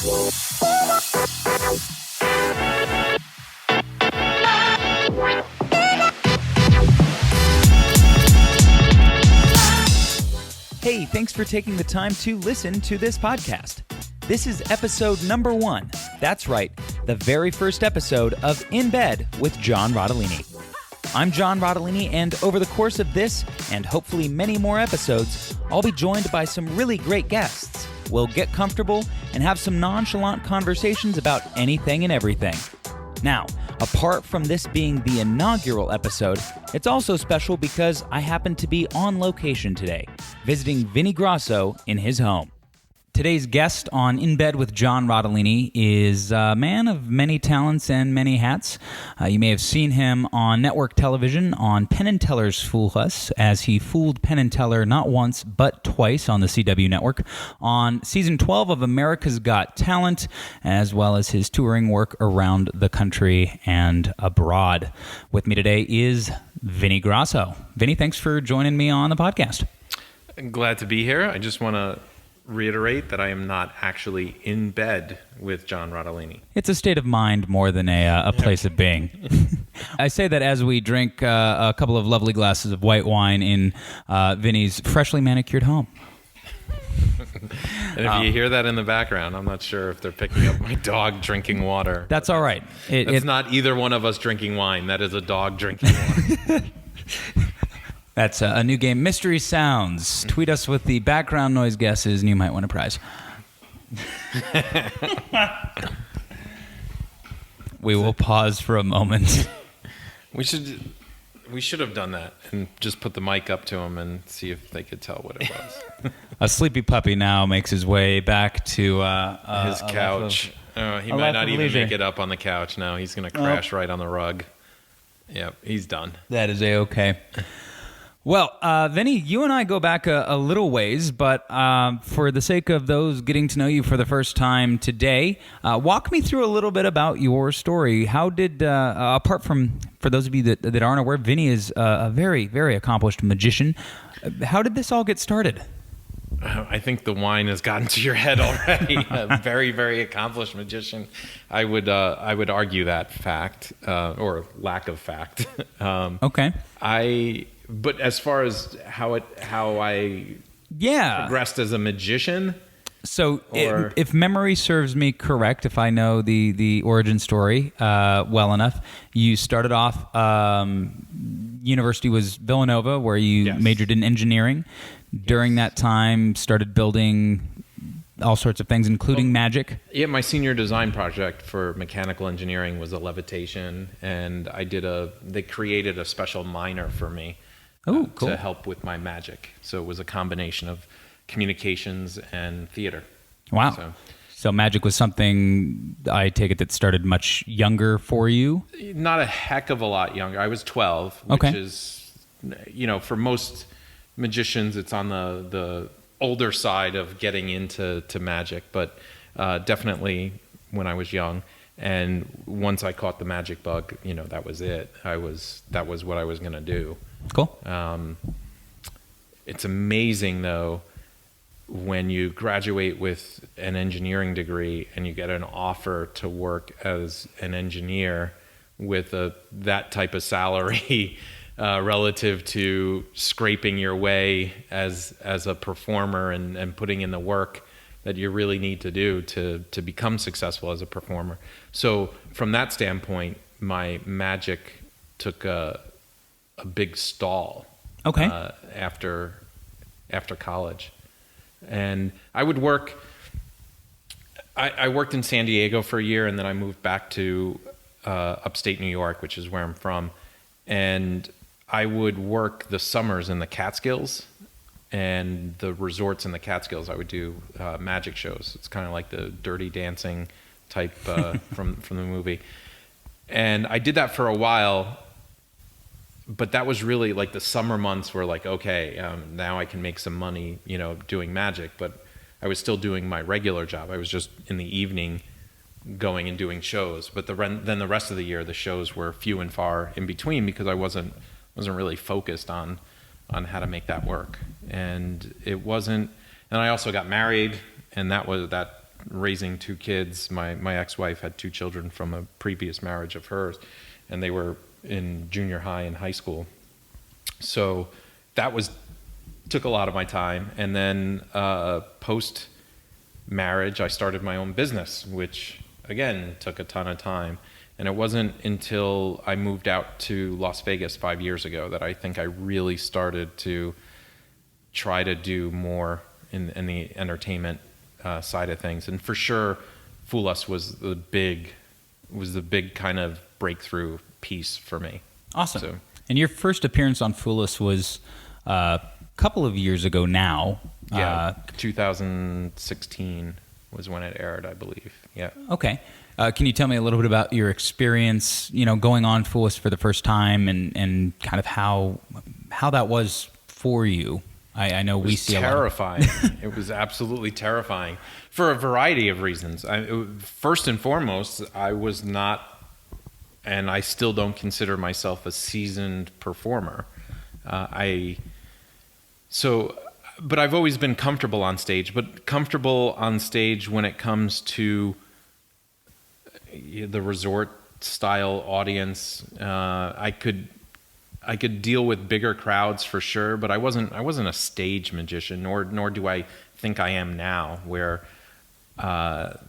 Hey, thanks for taking the time to listen to this podcast. This is episode number 1. That's right, the very first episode of In Bed with John Rotellini. I'm John Rotellini, and over the course of this, and hopefully many more episodes, I'll be joined by some really great guests. We'll get comfortable and have some nonchalant conversations about anything and everything. Now, apart from this being the inaugural episode, it's also special because I happen to be on location today, visiting Vinny Grosso in his home. Today's guest on In Bed with John Rotellini is a man of many talents and many hats. You may have seen him on network television on Penn Teller's Fool Us, as he fooled Penn Teller not once but twice on the CW network, on season 12 of America's Got Talent, as well as his touring work around the country and abroad. With me today is Vinny Grosso. Vinny, thanks for joining me on the podcast. I'm glad to be here. I just want to reiterate that I am not actually in bed with John Rotellini. It's a state of mind more than a place of being. I say that as we drink a couple of lovely glasses of white wine in Vinny's freshly manicured home. And if you hear that in the background, I'm not sure if they're picking up my dog drinking water. That's all right. It's not either one of us drinking wine. That is a dog drinking water. That's a new game, Mystery Sounds. Tweet us with the background noise guesses, and you might win a prize. We will pause for a moment. We should have done that and just put the mic up to him and see if they could tell what it was. A sleepy puppy now makes his way back to his couch. He might not even make it up on the couch now. He's going to crash right on the rug. Yep, he's done. That is A-okay. Well, Vinny, you and I go back a little ways, but for the sake of those getting to know you for the first time today, walk me through a little bit about your story. How did, apart from, for those of you that aren't aware, Vinny is a very, very accomplished magician. How did this all get started? I think the wine has gotten to your head already. A very, very accomplished magician. I would argue that fact, or lack of fact. Okay. But as far as how I progressed as a magician, so if memory serves me correct, if I know the origin story well enough, you started off, university was Villanova, where you majored in engineering. During that time, started building all sorts of things, including magic. Yeah, my senior design project for mechanical engineering was a levitation, and they created a special minor for me. Oh, cool. To help with my magic. So it was a combination of communications and theater. Wow. So magic was something, I take it, that started much younger for you? Not a heck of a lot younger. I was 12, which is, for most magicians, it's on the older side of getting into magic. But definitely when I was young. And once I caught the magic bug, that was it. That was what I was going to do. Cool. It's amazing, though, when you graduate with an engineering degree and you get an offer to work as an engineer with that type of salary relative to scraping your way as a performer and putting in the work that you really need to do to become successful as a performer. So from that standpoint, my magic took a big stall after college. And I would work, I worked in San Diego for a year, and then I moved back to upstate New York, which is where I'm from. And I would work the summers in the Catskills and the resorts in the Catskills. I would do magic shows. It's kind of like the Dirty Dancing type from the movie. And I did that for a while, but that was really like the summer months were like, okay, now I can make some money, doing magic. But I was still doing my regular job. I was just in the evening going and doing shows. But then the rest of the year, the shows were few and far in between because I wasn't really focused on how to make that work. And it wasn't. And I also got married, and that raising two kids. My ex-wife had two children from a previous marriage of hers, and they were in junior high and high school. So that took a lot of my time. And then post marriage, I started my own business, which again took a ton of time. And it wasn't until I moved out to Las Vegas 5 years ago that I think I really started to try to do more in the entertainment side of things. And for sure, Fool Us was the big kind of breakthrough piece for me. Awesome. So, and your first appearance on Fool Us was a couple of years ago now. yeah, 2016 was when it aired, I believe. Yeah. Okay. Can you tell me a little bit about your experience, going on Fool Us for the first time, and kind of how that was for you? I know we see terrifying. It was absolutely terrifying for a variety of reasons. First and foremost, I was not, and I still don't consider myself a seasoned performer. But I've always been comfortable on stage. But comfortable on stage when it comes to the resort style audience, I could deal with bigger crowds for sure, but I wasn't a stage magician, nor do I think I am now, where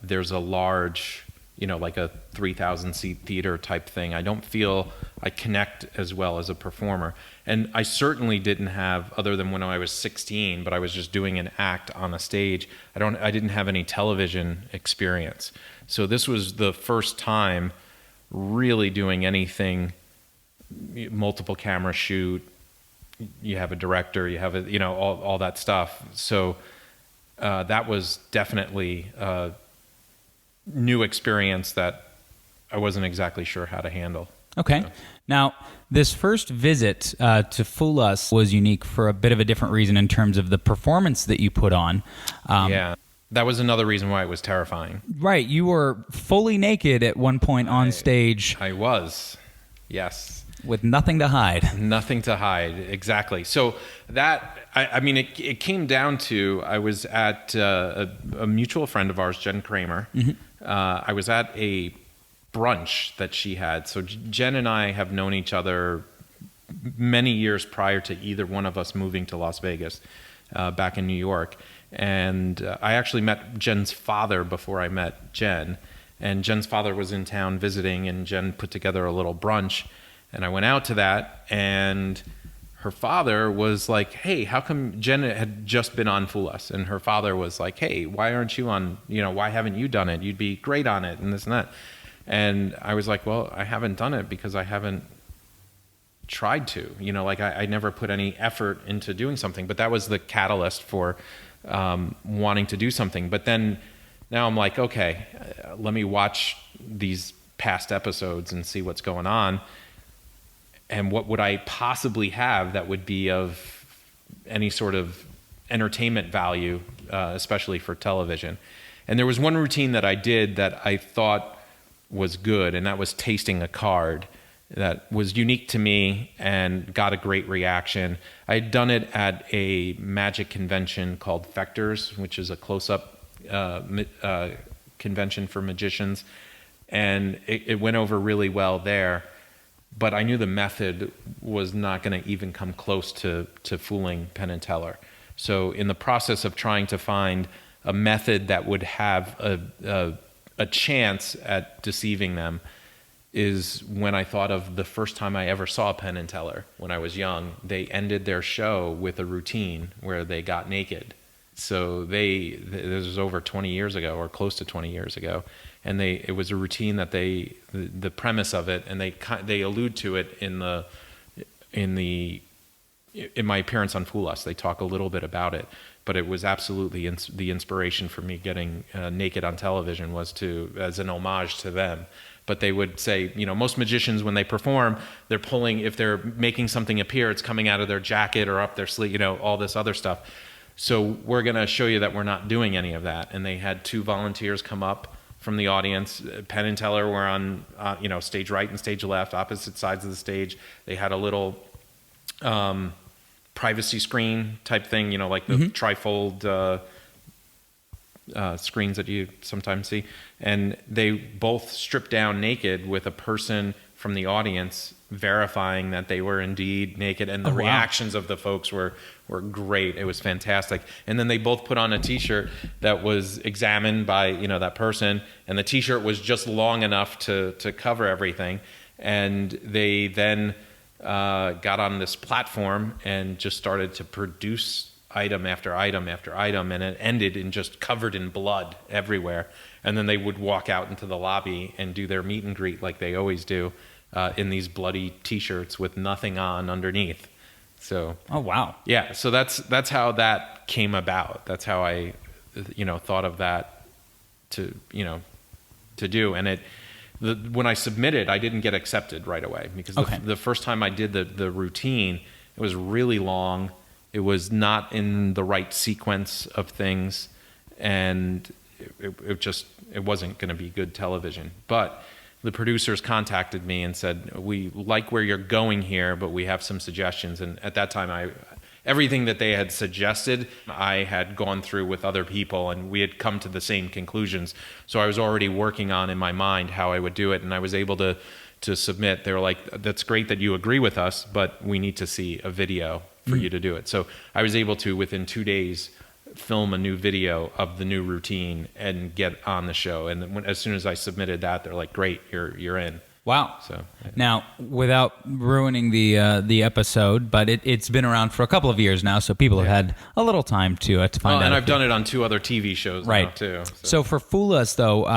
there's a large, like a 3,000 seat theater type thing. I don't feel I connect as well as a performer. And I certainly didn't have, other than when I was 16, but I was just doing an act on a stage. I didn't have any television experience. So this was the first time really doing anything, multiple camera shoot, you have a director, you have all that stuff. So that was definitely a new experience that I wasn't exactly sure how to handle. Okay. Now, this first visit to Fool Us was unique for a bit of a different reason in terms of the performance that you put on. Yeah. That was another reason why it was terrifying. Right. You were fully naked at one point on stage. I was. Yes. With nothing to hide. Nothing to hide. Exactly. So that, it came down to, I was at a mutual friend of ours, Jen Kramer. Mm-hmm. I was at a brunch that she had. So Jen and I have known each other many years prior to either one of us moving to Las Vegas, back in New York. And I actually met Jen's father before I met Jen. And Jen's father was in town visiting, and Jen put together a little brunch. And I went out to that, and her father was like, hey, how come Jen had just been on Fool Us? And her father was like, hey, why aren't you on, why haven't you done it? You'd be great on it, and this and that. And I was like, well, I haven't done it because I haven't tried to, I never put any effort into doing something. But that was the catalyst for wanting to do something. But then now I'm like, okay, let me watch these past episodes and see what's going on. And what would I possibly have that would be of any sort of entertainment value, especially for television. And there was one routine that I did that I thought was good, and that was tasting a card that was unique to me and got a great reaction. I had done it at a magic convention called Vectors, which is a close-up convention for magicians. And it went over really well there. But I knew the method was not going to even come close to fooling Penn and Teller. So in the process of trying to find a method that would have a chance at deceiving them is when I thought of the first time I ever saw Penn and Teller when I was young. They ended their show with a routine where they got naked. So this was over 20 years ago, or close to 20 years ago. And it was a routine that the premise of it, and they allude to it in my appearance on Fool Us. They talk a little bit about it, but it was absolutely the inspiration for me getting naked on television was as an homage to them. But they would say, most magicians when they perform, they're pulling, if they're making something appear, it's coming out of their jacket or up their sleeve, all this other stuff. So we're going to show you that we're not doing any of that. And they had two volunteers come up from the audience. Penn and Teller were on, stage right and stage left, opposite sides of the stage. They had a little privacy screen type thing, like the trifold screens that you sometimes see, and they both stripped down naked with a person from the audience verifying that they were indeed naked, and the reactions of the folks were great. It was fantastic. And then they both put on a t-shirt that was examined by that person, and the t-shirt was just long enough to cover everything. And they then got on this platform and just started to produce item after item after item, and it ended in just covered in blood everywhere. And then they would walk out into the lobby and do their meet and greet like they always do, in these bloody t-shirts with nothing on underneath. So oh wow, yeah, so that's how that came about. That's how I thought of that to do. And when I submitted, I didn't get accepted right away, because the first time I did the routine, it was really long. It was not in the right sequence of things, and it wasn't going to be good television. But the producers contacted me and said, "We like where you're going here, but we have some suggestions." And at that time, everything that they had suggested, I had gone through with other people, and we had come to the same conclusions. So I was already working on in my mind how I would do it, and I was able to submit. They were like, "That's great that you agree with us, but we need to see a video for you to do it." So I was able to, within 2 days, film a new video of the new routine and get on the show. And then as soon as I submitted that, they're like, "Great, you're in." Wow. So now, without ruining the episode, but it's been around for a couple of years now, so people have had a little time to find out. And I've done it on 2 other TV shows now too. So for Fool Us, though,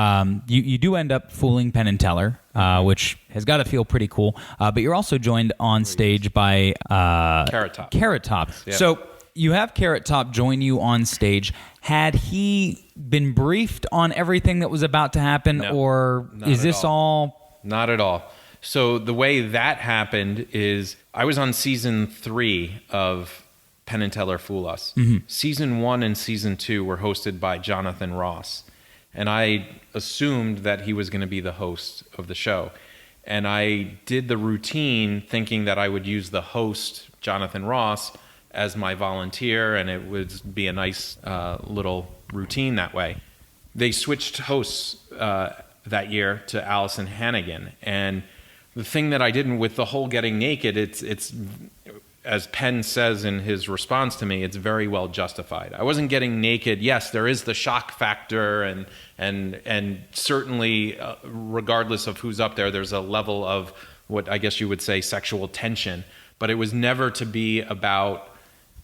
you do end up fooling Penn and Teller, which has got to feel pretty cool. But you're also joined on stage by Carrot Top. Carrot Top. Yeah. So you have Carrot Top join you on stage. Had he been briefed on everything that was about to happen, or is this all? Not at all. So the way that happened is I was on season 3 of Penn and Teller Fool Us. Mm-hmm. Season 1 and season 2 were hosted by Jonathan Ross. And I assumed that he was going to be the host of the show. And I did the routine thinking that I would use the host, Jonathan Ross, as my volunteer, and it would be a nice little routine that way. They switched hosts that year to Allison Hannigan. And the thing that I didn't, with the whole getting naked, it's as Penn says in his response to me, it's very well justified. I wasn't getting naked. Yes, there is the shock factor, and certainly, regardless of who's up there, there's a level of what I guess you would say sexual tension. But it was never to be about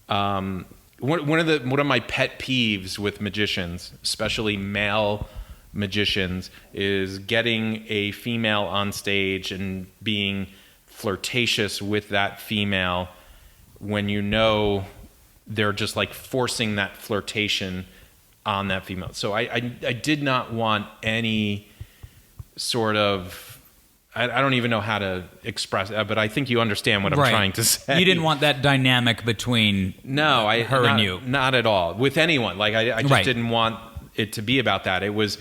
one of my pet peeves with magicians, especially male magicians, is getting a female on stage and being flirtatious with that female when they're just like forcing that flirtation on that female. So I did not want any sort of, I don't even know how to express it, but I think you understand what I'm trying to say. You didn't want that dynamic between her and you. Not at all. With anyone. Like I just didn't want it to be about that. It was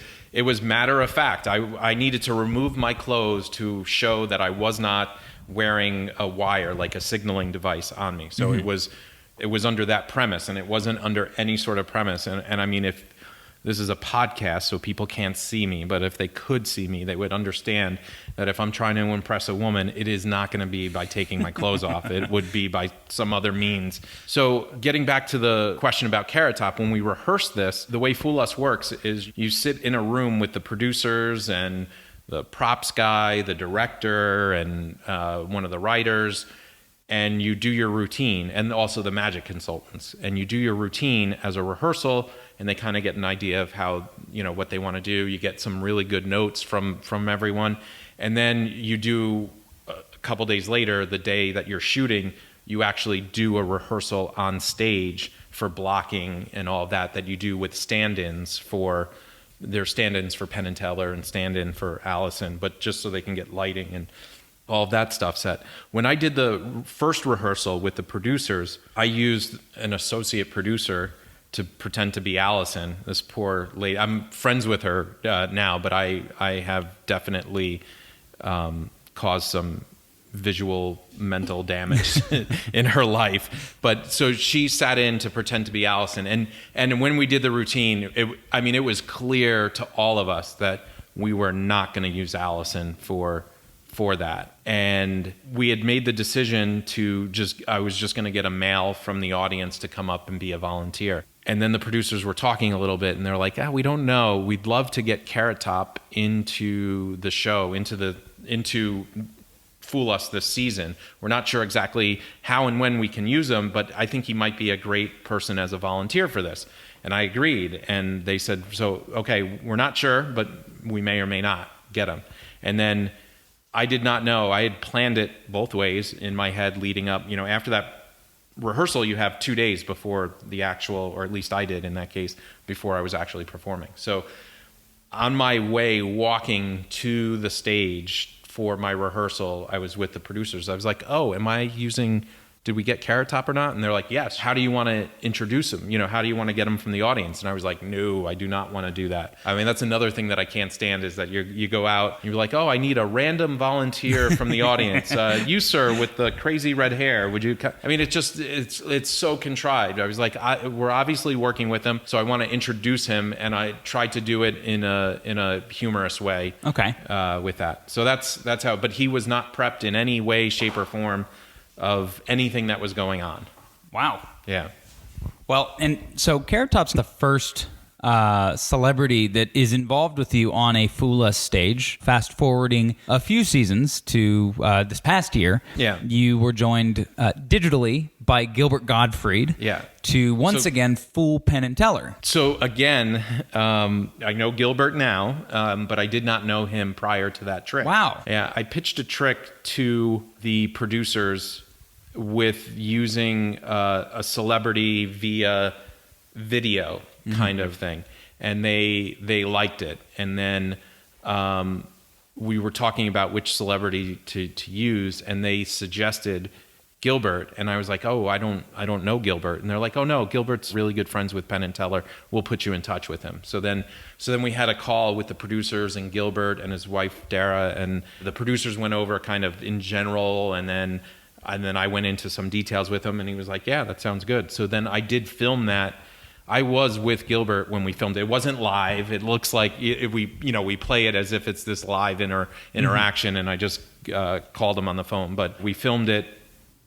matter of fact. I needed to remove my clothes to show that I was not wearing a wire, like a signaling device on me. So it was under that premise, and it wasn't under any sort of premise. And I mean, if this is a podcast, so people can't see me, but if they could see me, they would understand that if I'm trying to impress a woman, it is not going to be by taking my clothes off. It would be by some other means. So getting back to the question about Carrot Top, when we rehearsed this, the way Fool Us works is you sit in a room with the producers and the props guy, the director, and one of the writers, and you do your routine, and also the magic consultants. And you do your routine as a rehearsal, and they kind of get an idea of how, what they want to do. You get some really good notes from everyone. And then you do, a couple days later, the day that you're shooting, you actually do a rehearsal on stage for blocking and all of that you do with stand-ins for Penn and Teller and stand-in for Allison, but just so they can get lighting and all of that stuff set. When I did the first rehearsal with the producers, I used an associate producer to pretend to be Allison, this poor lady. I'm friends with her now, but I have definitely caused some visual mental damage in her life. But so she sat in to pretend to be Allison. And when we did the routine, it was clear to all of us that we were not going to use Allison for that. And we had made the decision I was just going to get a male from the audience to come up and be a volunteer. And then the producers were talking a little bit, and they're like, we don't know. We'd love to get Carrot Top into the show, into Fool Us this season. We're not sure exactly how and when we can use him, but I think he might be a great person as a volunteer for this. And I agreed. And they said, so, okay, we're not sure, but we may or may not get him. And then I did not know. I had planned it both ways in my head leading up. After that rehearsal, you have 2 days before the actual, or at least I did in that case, before I was actually performing. So on my way walking to the stage for my rehearsal, I was with the producers. I was like, did we get Carrot Top or not? And they're like, yes. How do you want to introduce him? How do you want to get him from the audience? And I was like, no, I do not want to do that. I mean, that's another thing that I can't stand is that you go out, and you're like, I need a random volunteer from the audience. You, sir, with the crazy red hair, would you? I mean, it's so contrived. I was like, we're obviously working with him, so I want to introduce him, and I tried to do it in a humorous way. Okay. With that, so that's how. But he was not prepped in any way, shape, or form of anything that was going on. Wow. Yeah. Well, and so Carrot Top's the first celebrity that is involved with you on a Fool Us stage. Fast forwarding a few seasons to this past year, you were joined digitally by Gilbert Gottfried to once again fool Penn Teller. So again, I know Gilbert now, but I did not know him prior to that trick. Wow. Yeah, I pitched a trick to the producers with using a celebrity via video kind of thing, and they liked it. And then we were talking about which celebrity to use, and they suggested Gilbert, and I was like, I don't know Gilbert. And they're like, oh no, Gilbert's really good friends with Penn Teller. We'll put you in touch with him. So then we had a call with the producers and Gilbert and his wife Dara, and the producers went over kind of in general, and then I went into some details with him, and he was like, yeah, that sounds good. So then I did film that. I was with Gilbert when we filmed it. It wasn't live. It looks like we play it as if it's this live interaction, and I just called him on the phone. But we filmed it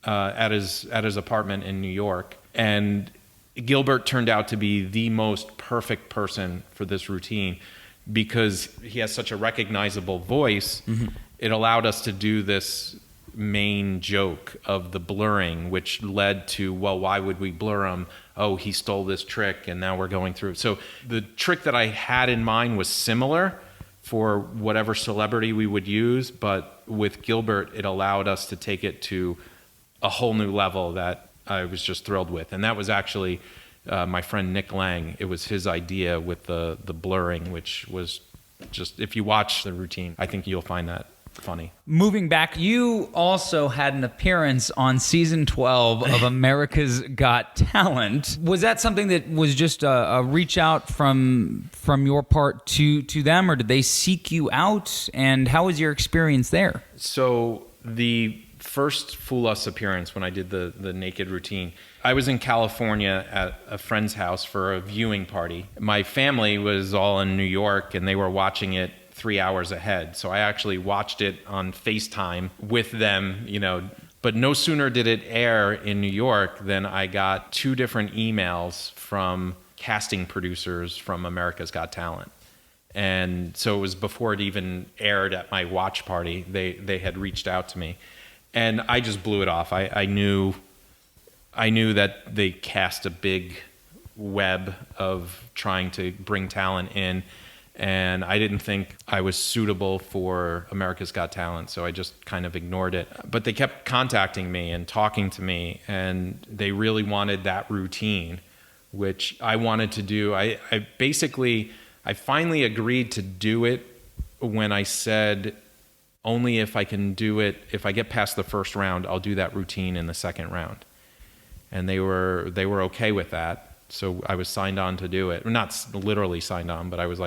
at his apartment in New York, and Gilbert turned out to be the most perfect person for this routine because he has such a recognizable voice. Mm-hmm. It allowed us to do this main joke of the blurring, which led to, well, why would we blur him? Oh, he stole this trick, and now we're going through. So the trick that I had in mind was similar for whatever celebrity we would use, but with Gilbert, it allowed us to take it to a whole new level that I was just thrilled with. And that was actually my friend Nick Lang. It was his idea with the blurring, which was just, if you watch the routine, I think you'll find that funny. Moving back, you also had an appearance on season 12 of America's Got Talent. Was that something that was just a reach out from your part to them, or did they seek you out? And how was your experience there? So the first Fool Us appearance, when I did the naked routine, I was in California at a friend's house for a viewing party. My family was all in New York, and they were watching it 3 hours ahead. So I actually watched it on FaceTime with them, but no sooner did it air in New York than I got 2 different emails from casting producers from America's Got Talent. And so it was before it even aired at my watch party. They had reached out to me, and I just blew it off. I knew that they cast a big web of trying to bring talent in, and I didn't think I was suitable for America's Got Talent, so I just kind of ignored it. But they kept contacting me and talking to me, and they really wanted that routine, which I wanted to do. I finally agreed to do it when I said, only if I can do it, if I get past the first round, I'll do that routine in the second round. And they were okay with that. So I was signed on to do it. Not literally signed on, but I was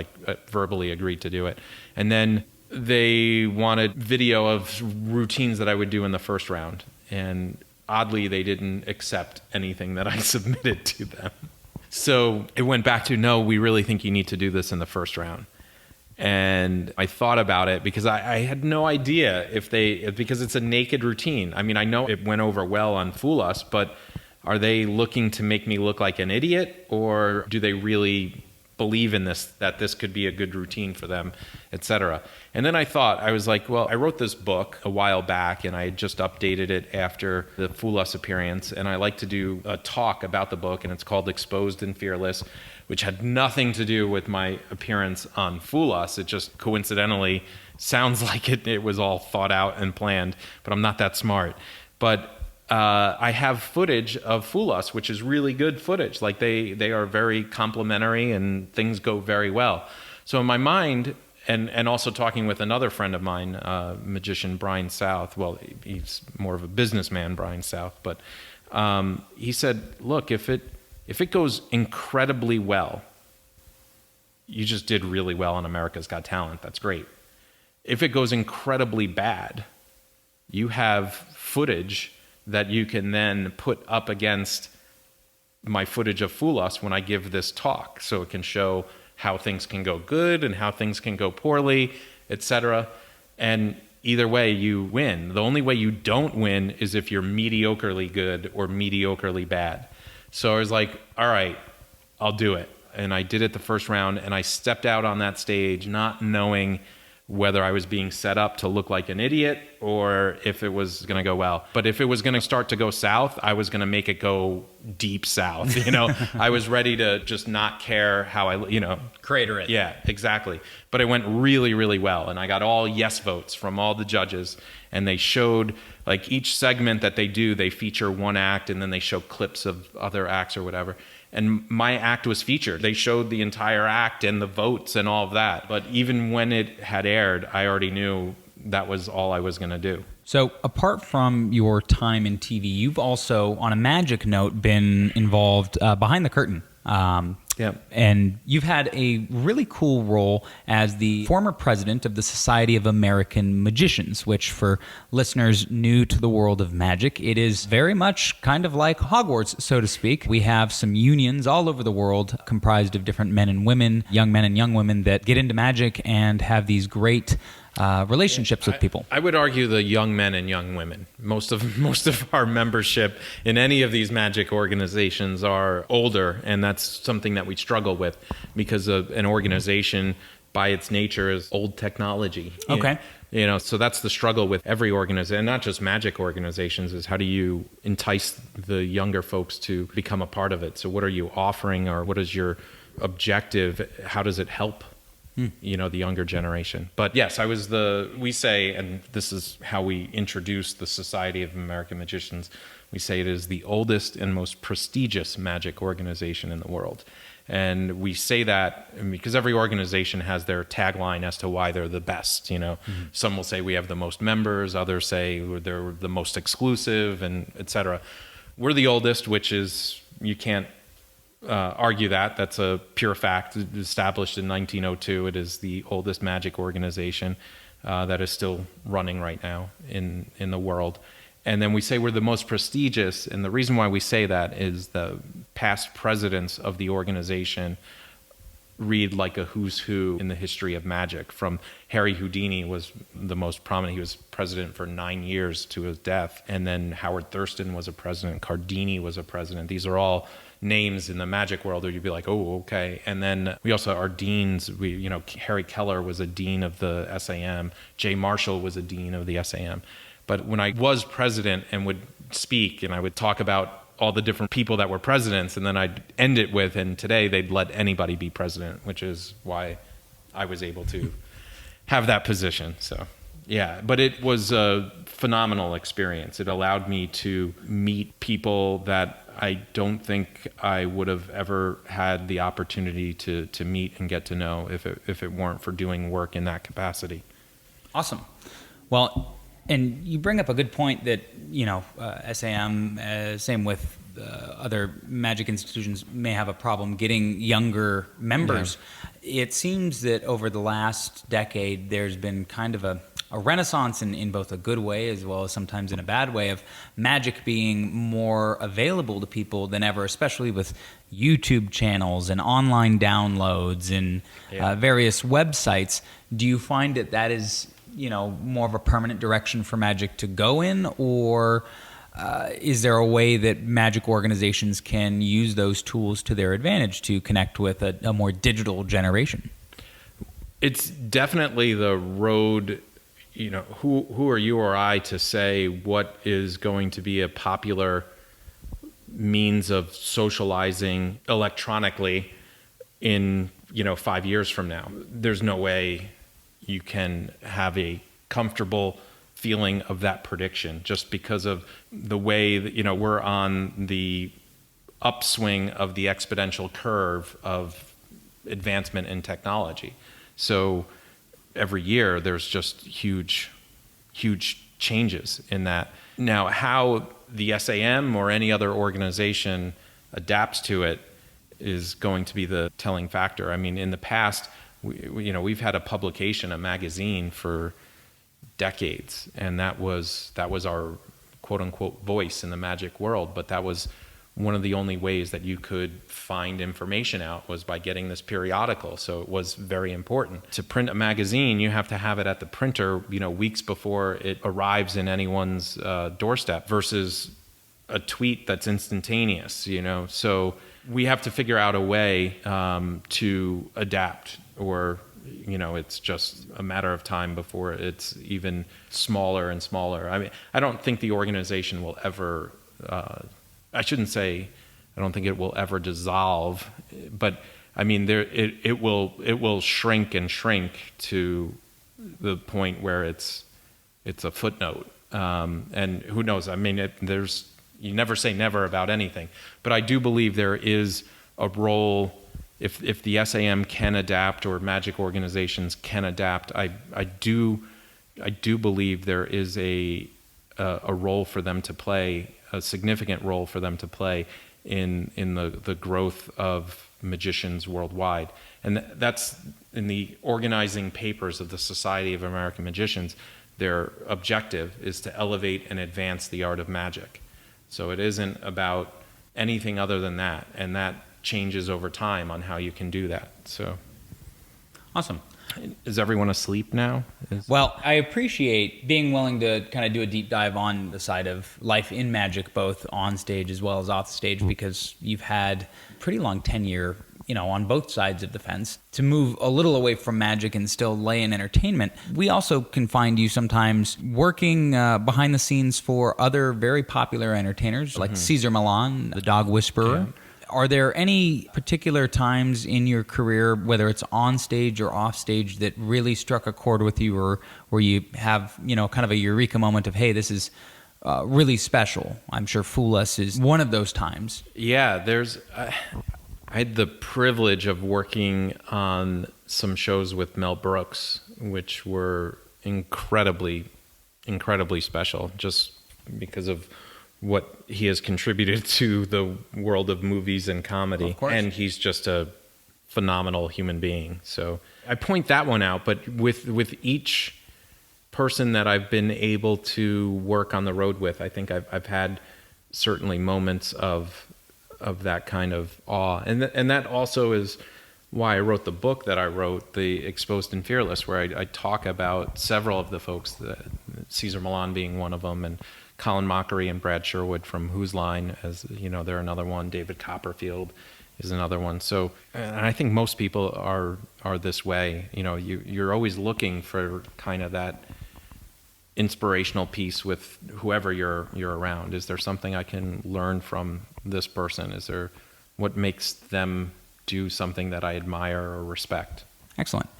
verbally agreed to do it. And then they wanted video of routines that I would do in the first round. And oddly, they didn't accept anything that I submitted to them. So it went back to, no, we really think you need to do this in the first round. And I thought about it because I had no idea because it's a naked routine. I mean, I know it went over well on Fool Us, but are they looking to make me look like an idiot, or do they really believe in this, that this could be a good routine for them, etc. And then I was like, well, I wrote this book a while back and I had just updated it after the Fool Us appearance, and I like to do a talk about the book, and it's called Exposed and Fearless, which had nothing to do with my appearance on Fool Us. It just coincidentally sounds like it was all thought out and planned, but I'm not that smart. But I have footage of Fool Us, which is really good footage. Like they are very complimentary and things go very well. So in my mind, and also talking with another friend of mine, magician Brian South. Well, he's more of a businessman, Brian South, but he said, look, if it goes incredibly well, you just did really well on America's Got Talent. That's great. If it goes incredibly bad, you have footage that you can then put up against my footage of Fool Us when I give this talk. So it can show how things can go good and how things can go poorly, etc. And either way, you win. The only way you don't win is if you're mediocrely good or mediocrely bad. So I was like, all right, I'll do it. And I did it the first round, and I stepped out on that stage not knowing whether I was being set up to look like an idiot or if it was going to go well. But if it was going to start to go south, I was going to make it go deep south. I was ready to just not care how crater it. Yeah, exactly. But it went really, really well. And I got all yes votes from all the judges. And they showed, like, each segment that they do, they feature one act, and then they show clips of other acts or whatever. And my act was featured. They showed the entire act and the votes and all of that. But even when it had aired, I already knew that was all I was going to do. So apart from your time in TV, you've also, on a magic note, been involved behind the curtain. Yeah. And you've had a really cool role as the former president of the Society of American Magicians, which for listeners new to the world of magic, it is very much kind of like Hogwarts, so to speak. We have some unions all over the world comprised of different men and women, young men and young women that get into magic and have these great relationships with people. I would argue the young men and young women. Most of our membership in any of these magic organizations are older, and that's something that we struggle with because of an organization by its nature is old technology. Okay. So that's the struggle with every organization, and not just magic organizations, is how do you entice the younger folks to become a part of it? So what are you offering, or what is your objective? How does it help the younger generation? But yes, we say, and this is how we introduce the Society of American Magicians, we say it is the oldest and most prestigious magic organization in the world. And we say that because every organization has their tagline as to why they're the best. Some will say we have the most members, others say they're the most exclusive, and etc. We're the oldest, which is, you can't argue that. That's a pure fact. Established in 1902, it is the oldest magic organization that is still running right now in the world. And then we say we're the most prestigious, and the reason why we say that is the past presidents of the organization read like a who's who in the history of magic. From Harry Houdini was the most prominent. He was president for 9 years to his death. And then Howard Thurston was a president. Cardini was a president. These are all names in the magic world where you'd be like, oh, okay. And then we also, our deans, Harry Keller was a dean of the SAM. Jay Marshall was a dean of the SAM. But when I was president and would speak and I would talk about all the different people that were presidents, and then I'd end it with, and today they'd let anybody be president, which is why I was able to have that position. So, yeah, but it was a phenomenal experience. It allowed me to meet people that I don't think I would have ever had the opportunity to meet and get to know if it weren't for doing work in that capacity. Awesome. Well, and you bring up a good point that, SAM, same with other magic institutions may have a problem getting younger members. Yeah. It seems that over the last decade, there's been kind of a renaissance in both a good way as well as sometimes in a bad way of magic being more available to people than ever, especially with YouTube channels and online downloads and various websites. Do you find that is, more of a permanent direction for magic to go in, or is there a way that magic organizations can use those tools to their advantage to connect with a more digital generation? It's definitely the road. Who are you or I to say what is going to be a popular means of socializing electronically in 5 years from now? There's no way you can have a comfortable feeling of that prediction just because of the way that we're on the upswing of the exponential curve of advancement in technology. So every year there's just huge changes in that. Now, how the SAM or any other organization adapts to it is going to be the telling factor. I mean, in the past, we've had a publication, a magazine for decades, and that was our quote unquote voice in the magic world. But that was one of the only ways that you could find information out, was by getting this periodical. So it was very important. To print a magazine, you have to have it at the printer, weeks before it arrives in anyone's doorstep, versus a tweet that's instantaneous, So we have to figure out a way to adapt, or it's just a matter of time before it's even smaller and smaller. I mean, I don't think the organization will ever, I don't think it will ever dissolve, but I mean, it will shrink and shrink to the point where it's a footnote. And who knows? I mean, you never say never about anything, but I do believe there is a role. If the SAM can adapt, or magic organizations can adapt, I do believe there is a role for them to play, a significant role for them to play in the growth of magicians worldwide. And that's in the organizing papers of the Society of American Magicians. Their objective is to elevate and advance the art of magic. So it isn't about anything other than that, and that changes over time on how you can do that. So awesome. Is everyone asleep now? Well, I appreciate being willing to kind of do a deep dive on the side of life in magic, both on stage as well as off stage, because you've had pretty long tenure, on both sides of the fence. To move a little away from magic and still lay in entertainment, we also can find you sometimes working behind the scenes for other very popular entertainers, like Cesar Millan, the Dog Whisperer. Yeah. Are there any particular times in your career, whether it's on stage or off stage, that really struck a chord with you, or where you have, kind of a eureka moment of, hey, this is really special? I'm sure Fool Us is one of those times. Yeah, I had the privilege of working on some shows with Mel Brooks, which were incredibly, incredibly special, just because of what he has contributed to the world of movies and comedy. Of course. And he's just a phenomenal human being. So I point that one out, but with each person that I've been able to work on the road with, I think I've had certainly moments of that kind of awe. And that also is why I wrote the book that I wrote, The Exposed and Fearless, where I talk about several of the folks, Cesar Millan being one of them, and Colin Mockery and Brad Sherwood from Whose Line, as they're another one. David Copperfield is another one. So, and I think most people are this way. You're always looking for kind of that inspirational piece with whoever you're around. Is there something I can learn from this person? Is there what makes them do something that I admire or respect? Excellent.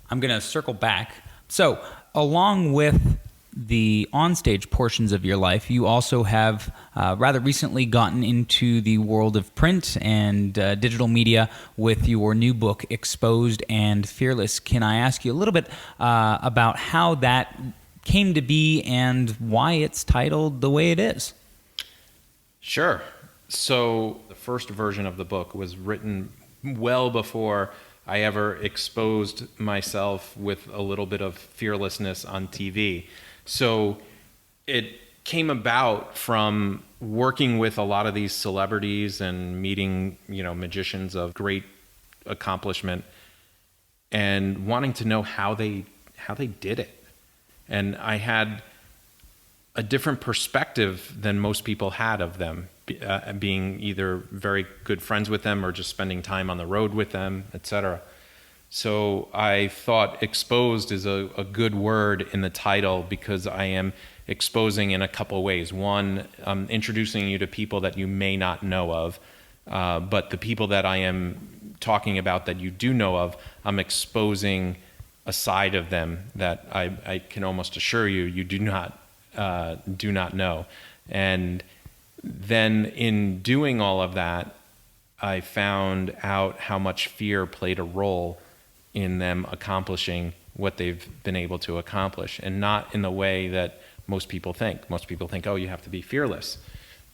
I'm going to circle back. So, along with the onstage portions of your life, you also have rather recently gotten into the world of print and digital media with your new book, Exposed and Fearless. Can I ask you a little bit about how that came to be and why it's titled the way it is? Sure. So the first version of the book was written well before I ever exposed myself with a little bit of fearlessness on TV. So it came about from working with a lot of these celebrities and meeting, magicians of great accomplishment and wanting to know how they did it. And I had a different perspective than most people had of them, being either very good friends with them or just spending time on the road with them, etc. So I thought exposed is a good word in the title because I am exposing in a couple of ways. One, I'm introducing you to people that you may not know of, but the people that I am talking about that you do know of, I'm exposing a side of them that I can almost assure you do not know. And then in doing all of that, I found out how much fear played a role in them accomplishing what they've been able to accomplish, and not in the way that most people think. Most people think, oh, you have to be fearless.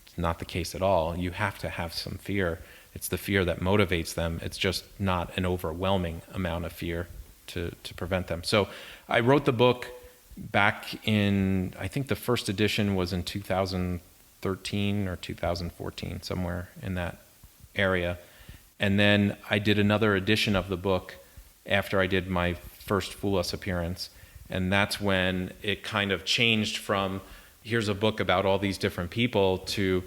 It's not the case at all. You have to have some fear. It's the fear that motivates them. It's just not an overwhelming amount of fear to prevent them. So I wrote the book back in, I think the first edition was in 2013 or 2014, somewhere in that area. And then I did another edition of the book after I did my first Fool Us appearance. And that's when it kind of changed from here's a book about all these different people to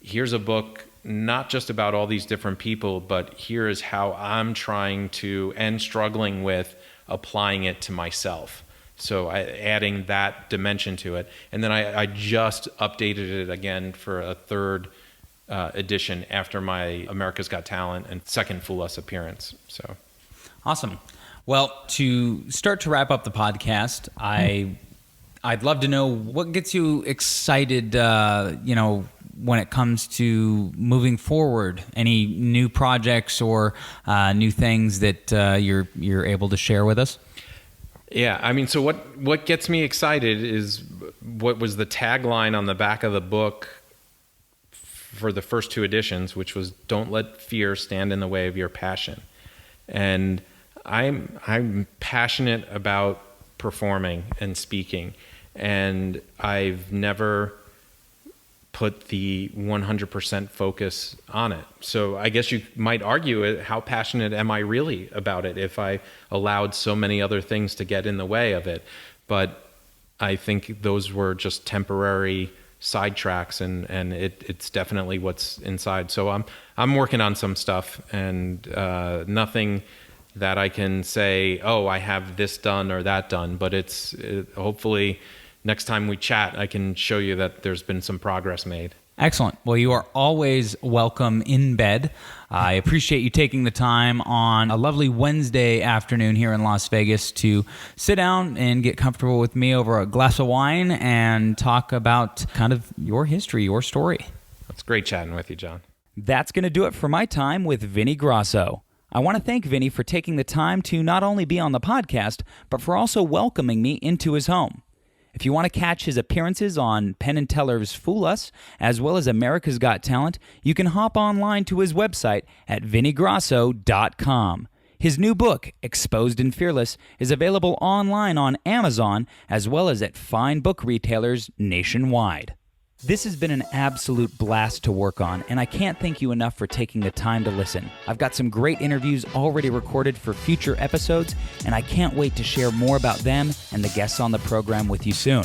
here's a book not just about all these different people, but here is how I'm trying to and struggling with applying it to myself. So adding that dimension to it. And then I just updated it again for a third edition after my America's Got Talent and second Fool Us appearance. So awesome. Well, to start to wrap up the podcast, I'd love to know what gets you excited, when it comes to moving forward. Any new projects or new things that you're able to share with us? Yeah, I mean, so what gets me excited is what was the tagline on the back of the book for the first two editions, which was "Don't let fear stand in the way of your passion." And I'm passionate about performing and speaking, and I've never put the 100% focus on it. So I guess you might argue, how passionate am I really about it if I allowed so many other things to get in the way of it? But I think those were just temporary sidetracks, and it's definitely what's inside. So I'm working on some stuff, and nothing that I can say, oh, I have this done or that done, but hopefully next time we chat, I can show you that there's been some progress made. Excellent. Well, you are always welcome in bed. I appreciate you taking the time on a lovely Wednesday afternoon here in Las Vegas to sit down and get comfortable with me over a glass of wine and talk about kind of your history, your story. It's great chatting with you, John. That's going to do it for my time with Vinny Grosso. I want to thank Vinny for taking the time to not only be on the podcast, but for also welcoming me into his home. If you want to catch his appearances on Penn & Teller's Fool Us, as well as America's Got Talent, you can hop online to his website at vinnygrosso.com. His new book, Exposed and Fearless, is available online on Amazon, as well as at fine book retailers nationwide. This has been an absolute blast to work on, and I can't thank you enough for taking the time to listen. I've got some great interviews already recorded for future episodes, and I can't wait to share more about them and the guests on the program with you soon.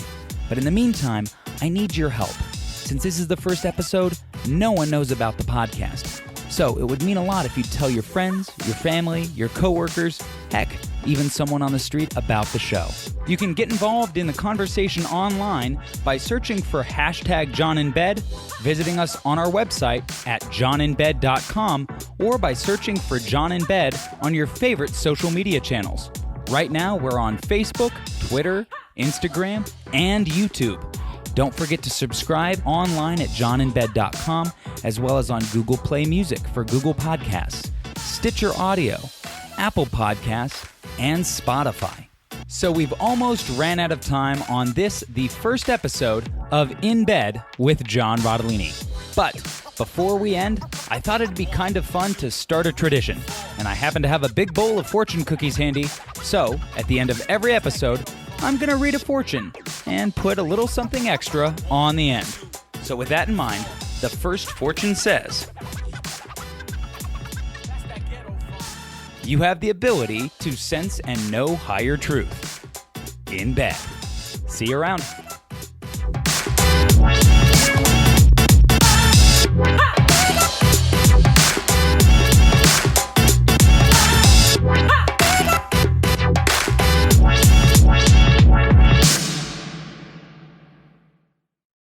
But in the meantime, I need your help. Since this is the first episode, no one knows about the podcast. So it would mean a lot if you'd tell your friends, your family, your coworkers, heck, even someone on the street about the show. You can get involved in the conversation online by searching for #JohnInBed, visiting us on our website at johninbed.com, or by searching for John in Bed on your favorite social media channels. Right now, we're on Facebook, Twitter, Instagram, and YouTube. Don't forget to subscribe online at johninbed.com, as well as on Google Play Music for Google Podcasts, Stitcher Audio, Apple Podcasts, and Spotify. So we've almost ran out of time on this, the first episode of In Bed with John Rotellini. But before we end, I thought it'd be kind of fun to start a tradition, and I happen to have a big bowl of fortune cookies handy, so at the end of every episode, I'm gonna read a fortune and put a little something extra on the end. So with that in mind, the first fortune says, you have the ability to sense and know higher truth. In bed. See you around.